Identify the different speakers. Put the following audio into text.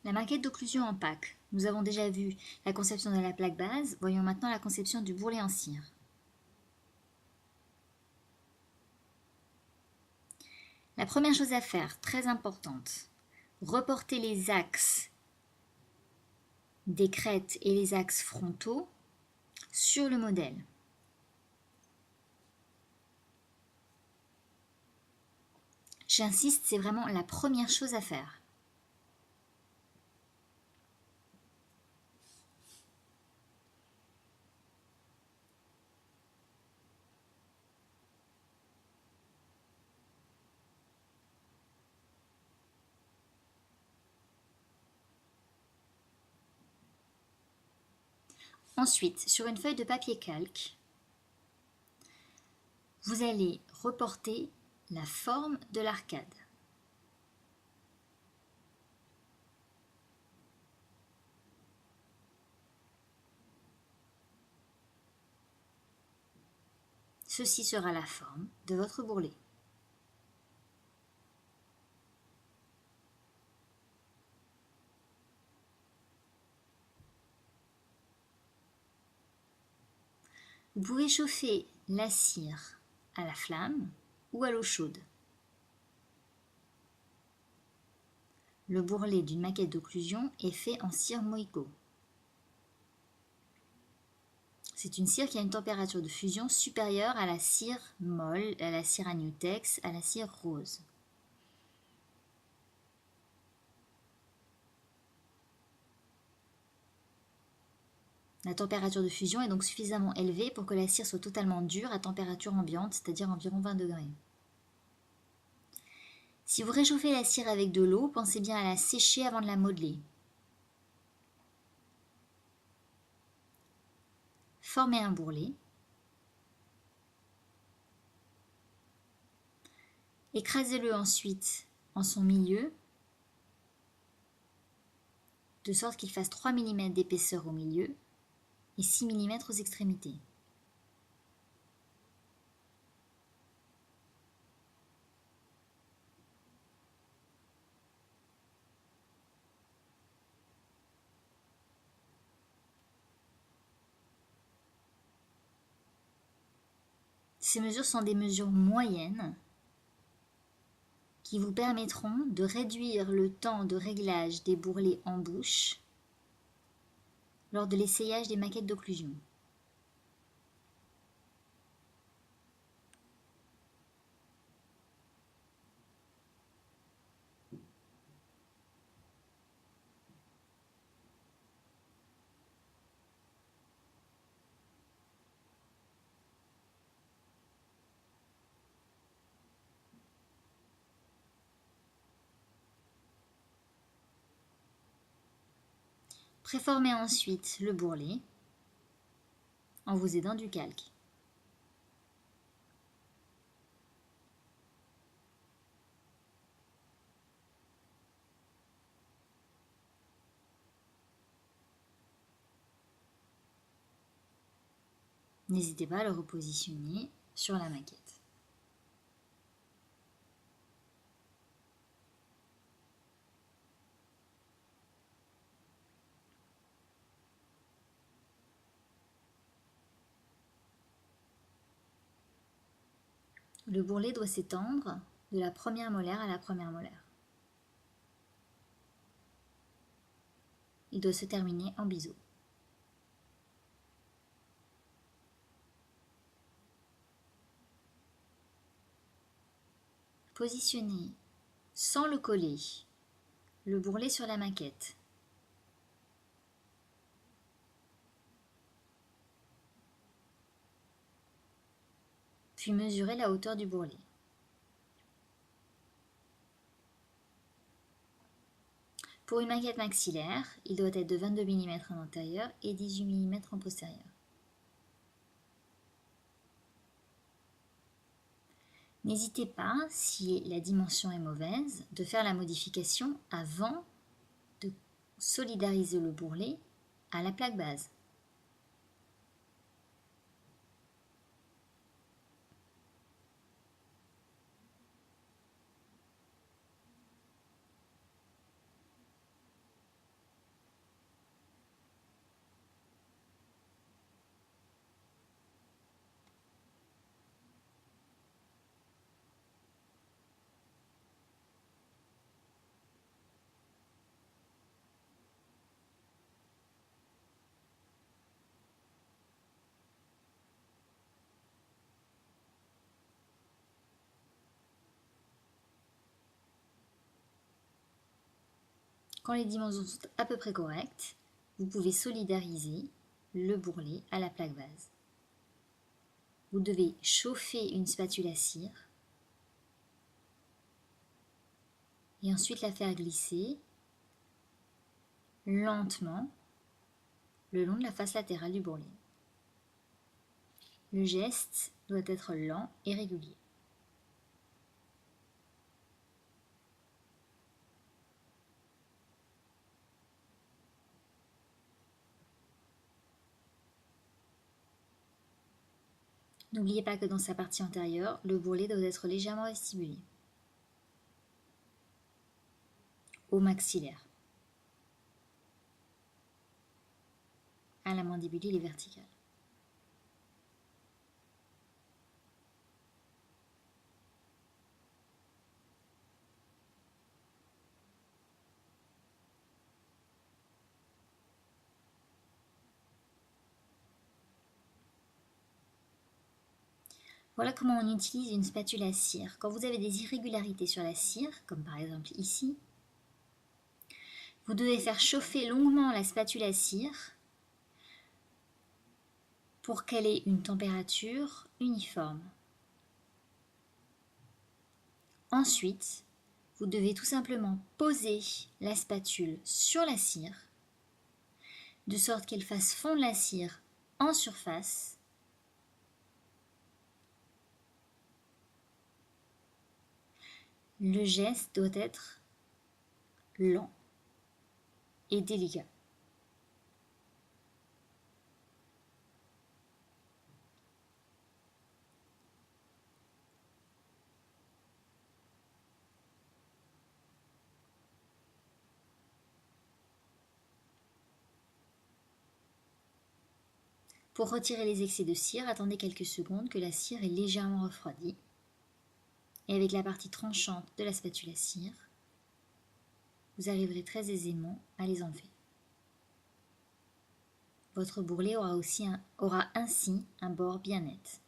Speaker 1: La maquette d'occlusion en pack. Nous avons déjà vu la conception de la plaque base, voyons maintenant la conception du bourrelet en cire. La première chose à faire, très importante, reporter les axes des crêtes et les axes frontaux sur le modèle. J'insiste, c'est vraiment la première chose à faire. Ensuite, sur une feuille de papier calque, vous allez reporter la forme de l'arcade. Ceci sera la forme de votre bourrelet. Vous pouvez chauffer la cire à la flamme ou à l'eau chaude. Le bourrelet d'une maquette d'occlusion est fait en cire Moïko. C'est une cire qui a une température de fusion supérieure à la cire molle, à la cire Agnutex, à la cire rose. La température de fusion est donc suffisamment élevée pour que la cire soit totalement dure à température ambiante, c'est-à-dire environ 20 degrés. Si vous réchauffez la cire avec de l'eau, pensez bien à la sécher avant de la modeler. Formez un bourrelet. Écrasez-le ensuite en son milieu, de sorte qu'il fasse 3 mm d'épaisseur au milieu et 6 mm aux extrémités. Ces mesures sont des mesures moyennes qui vous permettront de réduire le temps de réglage des bourrelets en bouche lors de l'essayage des maquettes d'occlusion. Préformez ensuite le bourrelet en vous aidant du calque. N'hésitez pas à le repositionner sur la maquette. Le bourrelet doit s'étendre de la première molaire à la première molaire. Il doit se terminer en biseau. Positionnez sans le coller le bourrelet sur la maquette. Puis mesurez la hauteur du bourrelet. Pour une maquette maxillaire, il doit être de 22 mm en antérieur et 18 mm en postérieur. N'hésitez pas, si la dimension est mauvaise, de faire la modification avant de solidariser le bourrelet à la plaque base. Quand les dimensions sont à peu près correctes, vous pouvez solidariser le bourrelet à la plaque vase. Vous devez chauffer une spatule à cire et ensuite la faire glisser lentement le long de la face latérale du bourrelet. Le geste doit être lent et régulier. N'oubliez pas que dans sa partie antérieure, le bourrelet doit être légèrement vestibulé, au maxillaire. À la mandibule, il est vertical. Voilà comment on utilise une spatule à cire. Quand vous avez des irrégularités sur la cire, comme par exemple ici, vous devez faire chauffer longuement la spatule à cire pour qu'elle ait une température uniforme. Ensuite, vous devez tout simplement poser la spatule sur la cire, de sorte qu'elle fasse fondre la cire en surface. Le geste doit être lent et délicat. Pour retirer les excès de cire, attendez quelques secondes que la cire est légèrement refroidie. Et avec la partie tranchante de la spatule à cire, vous arriverez très aisément à les enlever. Votre bourrelet aura ainsi un bord bien net.